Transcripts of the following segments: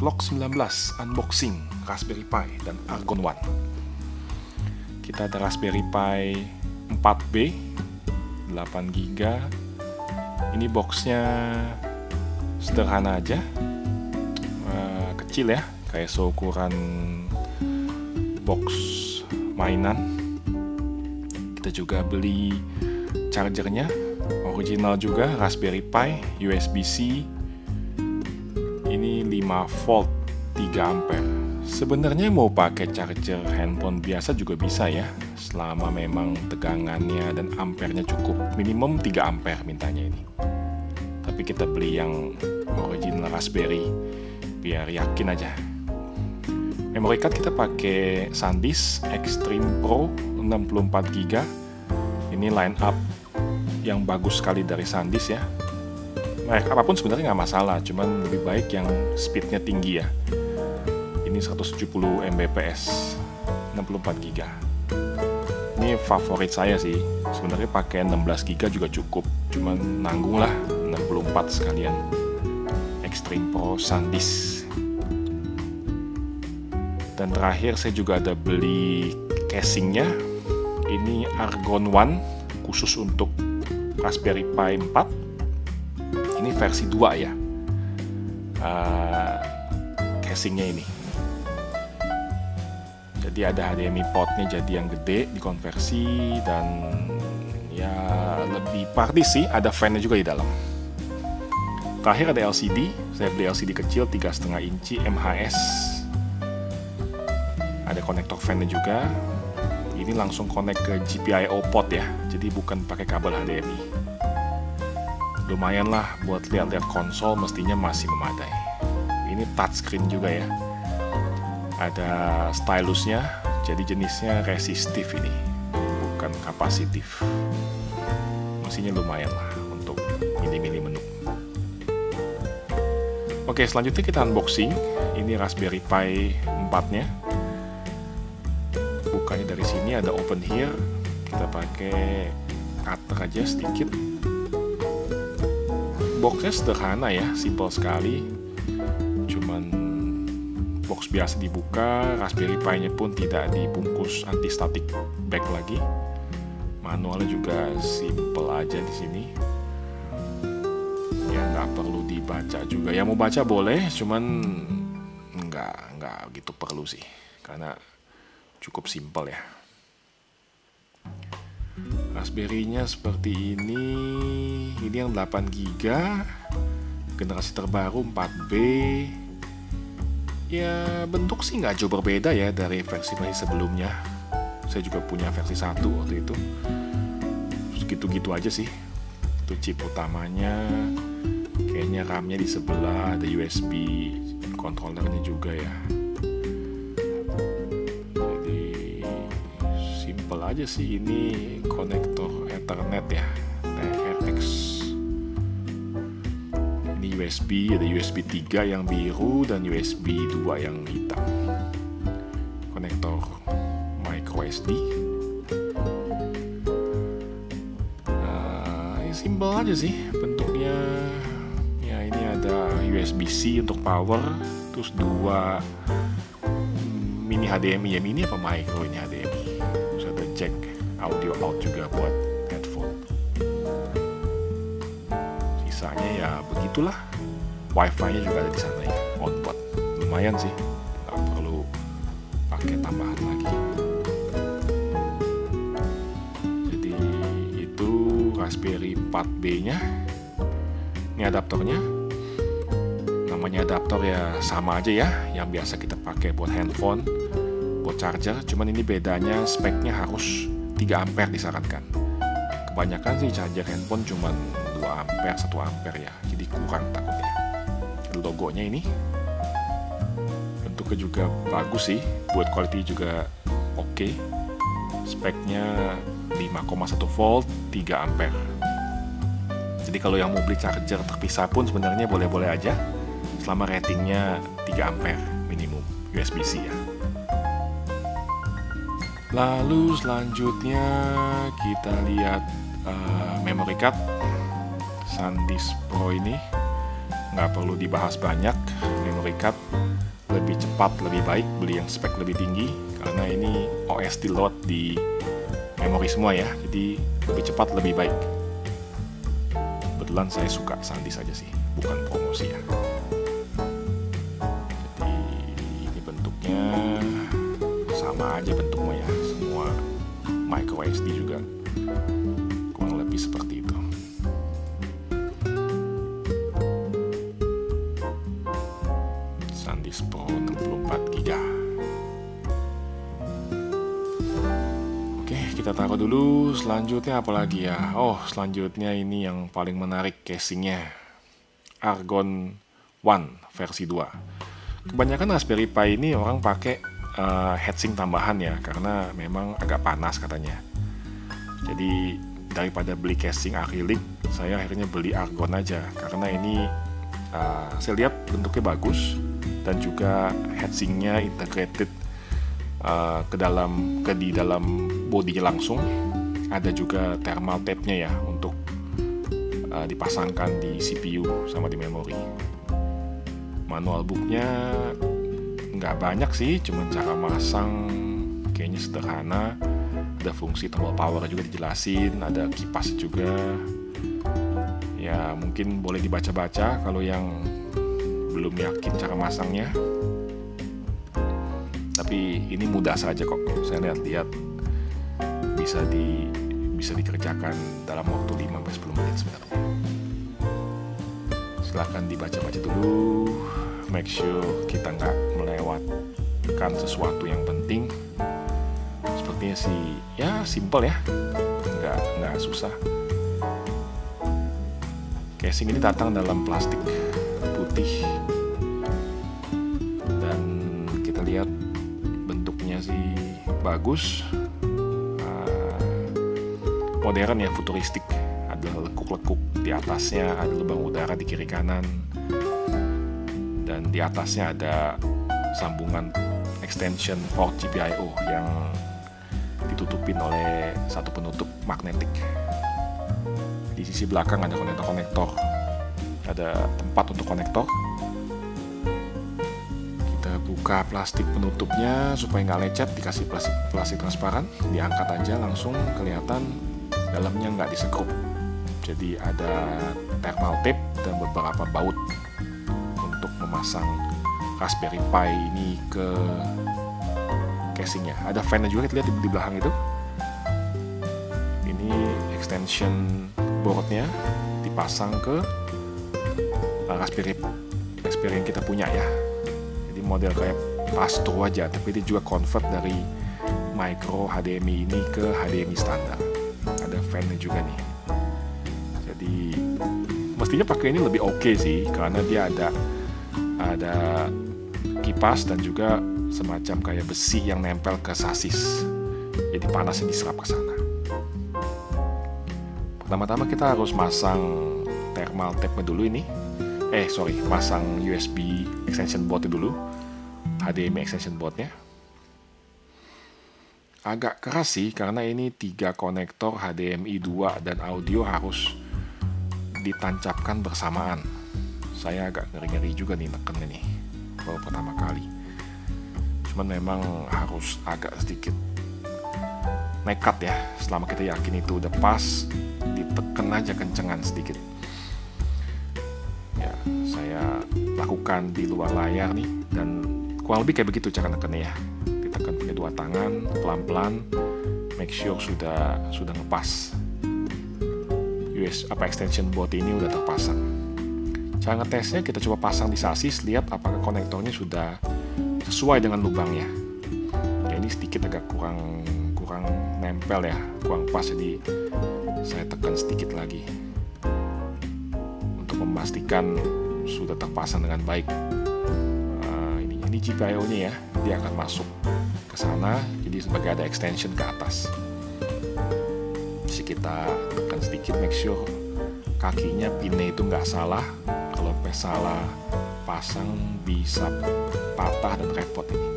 Vlog 19 Unboxing Raspberry Pi dan Argon One. Kita ada Raspberry Pi 4B 8GB. Ini boxnya sederhana aja, kecil ya, kayak seukuran box mainan. Kita juga beli chargernya original juga, Raspberry Pi USB-C. Ini 5 volt 3 ampere. Sebenarnya mau pakai charger handphone biasa juga bisa ya, selama memang tegangannya dan ampernya cukup. Minimum 3 ampere mintanya ini. Tapi kita beli yang original Raspberry biar yakin aja. Memory card kita pakai SanDisk Extreme Pro 64GB. Ini line up yang bagus sekali dari SanDisk ya. Merek apapun sebenarnya nggak masalah, cuman lebih baik yang speednya tinggi ya. Ini 170 Mbps 64GB. Ini favorit saya sih. Sebenarnya pakai 16GB juga cukup, cuman nanggung lah 64 sekalian. Extreme Pro SanDisk. Dan terakhir saya juga ada beli casingnya. Ini Argon One khusus untuk Raspberry Pi 4. Ini versi 2 ya, casingnya ini. Jadi ada HDMI portnya jadi yang gede dikonversi, dan ya lebih praktis sih, ada fan-nya juga di dalam. Terakhir ada LCD, saya beli LCD kecil 3,5 inci MHS. Ada konektor fan-nya juga. Ini langsung connect ke GPIO port ya, jadi bukan pakai kabel HDMI. Lumayan lah buat lihat-lihat konsol, mestinya masih memadai. Ini touchscreen juga ya. Ada stylusnya, jadi jenisnya resistif ini, bukan kapasitif. Mesinnya lumayan lah untuk milih-milih menu. Oke, selanjutnya kita unboxing. Ini Raspberry Pi 4-nya. Bukanya dari sini, ada open here. Kita pakai cutter aja sedikit. Boxnya sederhana ya, simple sekali. Cuman box biasa dibuka, Raspberry Pi-nya pun tidak dibungkus anti-static bag lagi. Manualnya juga simple aja di sini. Ya nggak perlu dibaca juga. Ya mau baca boleh, cuman nggak gitu perlu sih, karena cukup simple ya. Raspberry-nya seperti ini yang 8GB, generasi terbaru 4B. Ya bentuk sih nggak jauh berbeda ya dari versi sebelumnya. Saya juga punya versi 1 waktu itu. Gitu-gitu aja sih. Itu chip utamanya. Kayaknya RAM-nya di sebelah, ada USB controllernya juga ya. Aja sih, ini konektor Ethernet ya, TRX. Ini USB, ada USB 3 yang biru dan USB 2 yang hitam. Konektor micro SD. Ini simple aja sih bentuknya. Ya ini ada USB-C untuk power, terus 2 mini HDMI ya, mini apa micro ini HDMI. Jack audio out juga buat headphone. Sisanya ya begitulah. Wi-Fi-nya juga ada di sana ya, onboard. Lumayan sih, nggak perlu pakai tambahan lagi. Jadi itu Raspberry 4B-nya. Ini adaptornya. Namanya adaptor ya sama aja ya, yang biasa kita pakai buat handphone, buat charger, cuman ini bedanya speknya harus 3 ampere disarankan. Kebanyakan sih charger handphone cuman 2 ampere, 1 ampere ya, jadi kurang takutnya. Logonya ini bentuknya juga bagus sih, buat quality juga oke. Speknya 5,1 volt 3 ampere. Jadi kalau yang mau beli charger terpisah pun sebenarnya boleh-boleh aja, selama ratingnya 3 ampere minimum USB-C ya. Lalu selanjutnya kita lihat memory card SanDisk Pro ini. Nggak perlu dibahas banyak, memory card lebih cepat, lebih baik beli yang spek lebih tinggi, karena ini OS di load di memori semua ya, jadi lebih cepat, lebih baik. Kebetulan saya suka SanDisk aja sih, bukan promosi ya. Jadi ini bentuknya sama aja bentuknya ya, semua micro SD juga kurang lebih seperti itu. SanDisk Pro 64 GB. Oke, kita taruh dulu. Selanjutnya apa lagi ya? Oh, selanjutnya ini yang paling menarik, casingnya. Argon One versi 2. Kebanyakan Raspberry Pi ini orang pakai heatsink tambahan ya, karena memang agak panas katanya. Jadi daripada beli casing akrilik, saya akhirnya beli argon aja, karena ini saya lihat bentuknya bagus dan juga heatsinknya integrated di dalam bodinya langsung. Ada juga thermal tape-nya ya untuk dipasangkan di CPU sama di memori. Manual booknya nggak banyak sih, cuma cara masang kayaknya sederhana. Ada fungsi tombol power juga dijelasin, ada kipas juga. Ya mungkin boleh dibaca-baca kalau yang belum yakin cara masangnya. Tapi ini mudah saja kok. Saya lihat-lihat bisa dikerjakan dalam waktu 5-10 menit sebenarnya. Silahkan dibaca-baca dulu. Make sure kita nggak melewatkan sesuatu yang penting. Sepertinya sih ya simple ya, nggak susah. Casing ini datang dalam plastik putih dan kita lihat bentuknya sih bagus, modern ya, futuristik. Ada lekuk-lekuk di atasnya, ada lubang udara di kiri kanan, dan di atasnya ada sambungan extension port GPIO yang ditutupin oleh satu penutup magnetik. Di sisi belakang ada konektor-konektor, ada tempat untuk konektor. Kita buka plastik penutupnya supaya nggak lecet, dikasih plastik transparan, diangkat aja langsung kelihatan dalamnya nggak disekrup. Jadi ada thermal tape dan beberapa baut untuk memasang Raspberry Pi ini ke casingnya. Ada fan-nya juga, kita lihat di belakang itu. Ini extension boardnya dipasang ke Raspberry yang kita punya ya. Jadi model kayak Astro aja, tapi dia juga convert dari micro HDMI ini ke HDMI standar. Ada fan-nya juga nih. Jadi mestinya pakai ini lebih oke sih, karena dia ada kipas dan juga semacam kayak besi yang nempel ke sasis. Jadi panasnya diserap ke sana. Pertama-tama kita harus masang thermal tape dulu ini. Masang USB extension board dulu. HDMI extension boardnya. Agak keras sih karena ini 3 konektor HDMI 2 dan audio harus ditancapkan bersamaan. Saya agak ngeri-ngeri juga nih nekennya nih baru pertama kali. Cuman memang harus agak sedikit nekat ya. Selama kita yakin itu udah pas, ditekan aja kencengan sedikit. Ya, saya lakukan di luar layar nih, dan kurang lebih kayak begitu cara nekennya ya. Ditekan pakai 2 tangan, pelan-pelan, make sure sudah ngepas. Extension board ini udah terpasang. Cara ngetesnya kita coba pasang di sasis, lihat apakah konektornya sudah sesuai dengan lubangnya. Ya ini sedikit agak kurang nempel ya, kurang pas, jadi saya tekan sedikit lagi untuk memastikan sudah terpasang dengan baik. Ini GPIO-nya ya, dia akan masuk ke sana, jadi sebagai ada extension ke atas. Jadi kita tekan sedikit, make sure kakinya pinnya itu nggak salah. Kalau salah pasang bisa patah dan repot ini.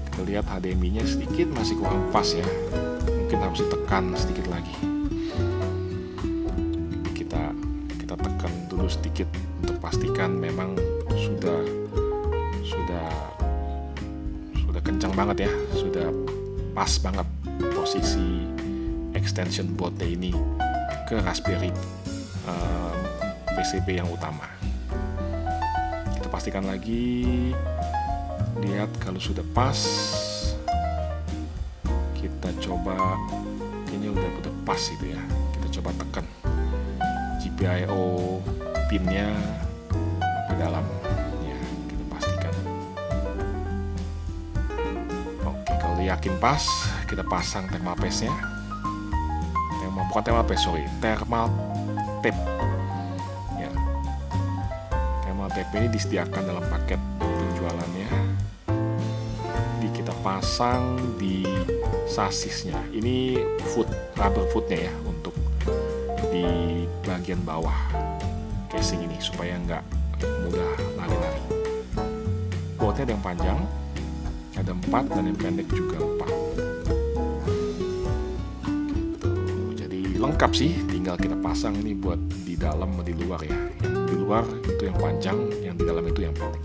Kita lihat HDMI-nya sedikit masih kurang pas ya, mungkin harus ditekan sedikit lagi. Kita tekan dulu sedikit untuk pastikan memang sudah sudah kencang banget ya, sudah pas banget posisi extension boardnya ini ke Raspberry PCB yang utama. Kita pastikan lagi, lihat kalau sudah pas. Kita coba, kayaknya udah pas itu ya. Kita coba tekan GPIO pinnya ke dalam ya, kita pastikan. Oke, kalau yakin pas, kita pasang thermal paste nya. Bukan thermal paste, sorry, thermal tape ya. Thermal tape ini disediakan dalam paket penjualannya. Kita pasang di sasisnya. Ini rubber footnya ya, untuk di bagian bawah casing ini supaya nggak mudah lari-lari. Bautnya ada yang panjang, ada 4, dan yang pendek juga 4. Gitu. Jadi lengkap sih, tinggal kita pasang ini buat di dalam atau di luar ya. Yang di luar itu yang panjang, yang di dalam itu yang pendek.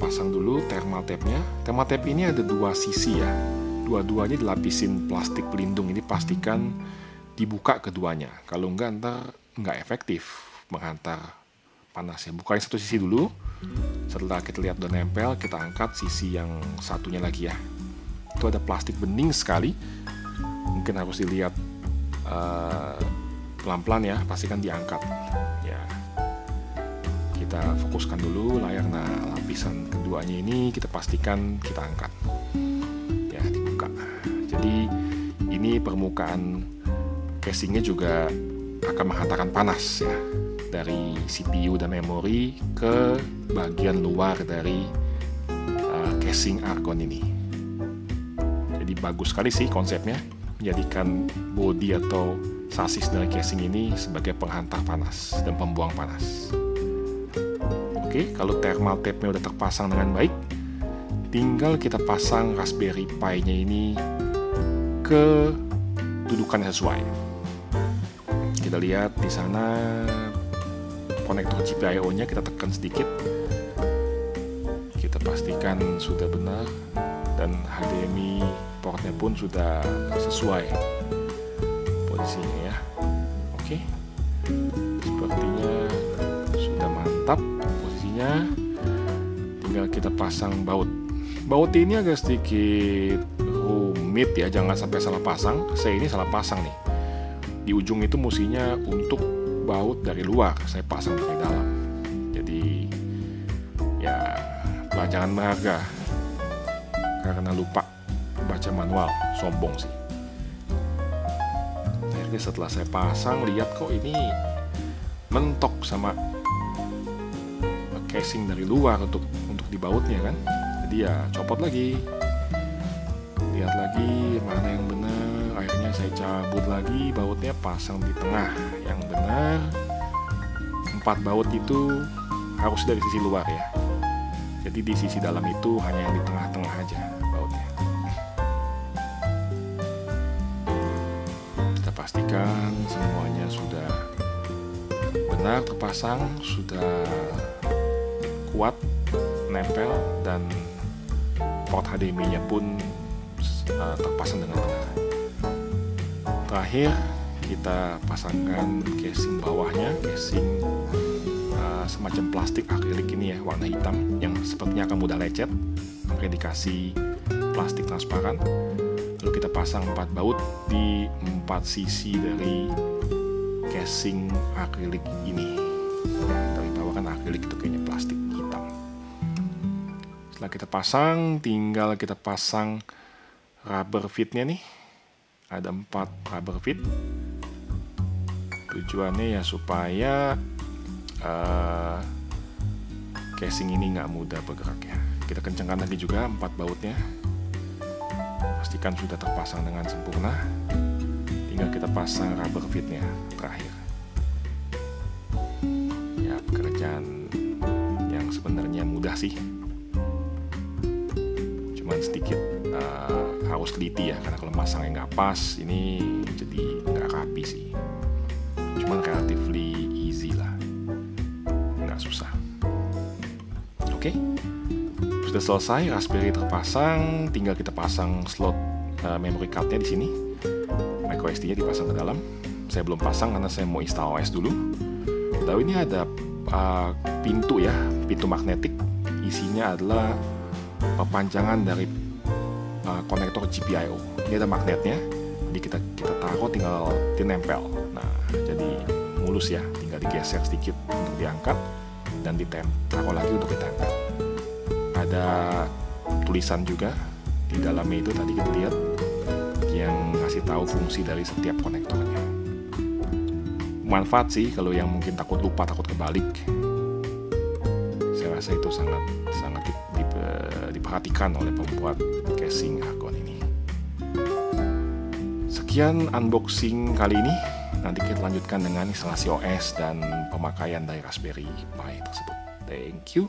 Pasang dulu thermal tape-nya. Thermal tape ini ada 2 sisi ya. Dua-duanya dilapisin plastik pelindung. Ini pastikan dibuka keduanya. Kalau enggak, ntar nggak efektif menghantar panas ya. Bukain satu sisi dulu. Setelah kita lihat udah nempel, kita angkat sisi yang satunya lagi ya. Itu ada plastik bening sekali. Mungkin harus dilihat pelan-pelan ya. Pastikan diangkat. Ya. Kita fokuskan dulu layar. Nah, lapisan keduanya ini kita pastikan kita angkat ya, dibuka. Jadi ini permukaan casingnya juga akan menghantarkan panas ya, dari CPU dan memori ke bagian luar dari casing argon ini. Jadi bagus sekali sih konsepnya, menjadikan bodi atau sasis dari casing ini sebagai penghantar panas dan pembuang panas. Oke, kalau thermal tape-nya udah terpasang dengan baik, tinggal kita pasang Raspberry Pi-nya ini ke dudukan yang sesuai. Kita lihat di sana konektor GPIO-nya kita tekan sedikit. Kita pastikan sudah benar, dan HDMI portnya pun sudah sesuai posisinya ya. Oke, sepertinya sudah mantap. Tinggal kita pasang baut. Baut ini agak sedikit rumit ya, jangan sampai salah pasang. Saya ini salah pasang nih. Di ujung itu musinya untuk baut dari luar, saya pasang dari dalam. Jadi ya pelajaran berharga karena lupa baca manual, sombong sih. Akhirnya setelah saya pasang, lihat kok ini mentok sama casing dari luar untuk di bautnya kan. Jadi ya copot lagi, lihat lagi mana yang benar. Akhirnya saya cabut lagi bautnya, pasang di tengah yang benar. 4 baut itu harus dari sisi luar ya. Jadi di sisi dalam itu hanya yang di tengah-tengah aja bautnya. Kita pastikan semuanya sudah benar terpasang, sudah kuat, nempel, dan port HDMI-nya pun terpasang dengan benar. Terakhir kita pasangkan casing bawahnya, casing semacam plastik akrilik ini ya, warna hitam yang sepertinya akan mudah lecet, makanya dikasih plastik transparan. Lalu kita pasang 4 baut di 4 sisi dari casing akrilik ini. Dari bawah kan akrilik itu kayaknya plastik hitam. Setelah kita pasang, tinggal kita pasang rubber feet-nya nih. Ada 4 rubber feet. Tujuannya ya supaya casing ini nggak mudah bergerak ya. Kita kencangkan lagi juga 4 bautnya. Pastikan sudah terpasang dengan sempurna. Tinggal kita pasang rubber feet-nya terakhir. Ya, pekerjaan yang sebenarnya mudah sih. Cuman sedikit harus teliti ya, karena kalau masangnya nggak pas ini jadi nggak rapi sih. Cuman relatively easy lah, nggak susah. Oke, sudah selesai, Raspberry terpasang, tinggal kita pasang slot memory cardnya di sini. Micro SD-nya dipasang ke dalam. Saya belum pasang karena saya mau install OS dulu. Lalu ini ada pintu ya, pintu magnetik. Isinya adalah perpanjangan dari konektor GPIO. Ini ada magnetnya, jadi kita taruh, tinggal dinempel. Nah, jadi mulus ya, tinggal digeser sedikit untuk diangkat dan taruh lagi untuk ditempel. Ada tulisan juga di dalamnya itu, tadi kita lihat, yang ngasih tahu fungsi dari setiap konektornya. Manfaat sih kalau yang mungkin takut lupa, takut kebalik. Saya rasa itu sangat diperhatikan oleh pembuat casing argon ini. Sekian unboxing kali ini. Nanti kita lanjutkan dengan instalasi OS dan pemakaian dari Raspberry Pi tersebut. Thank you.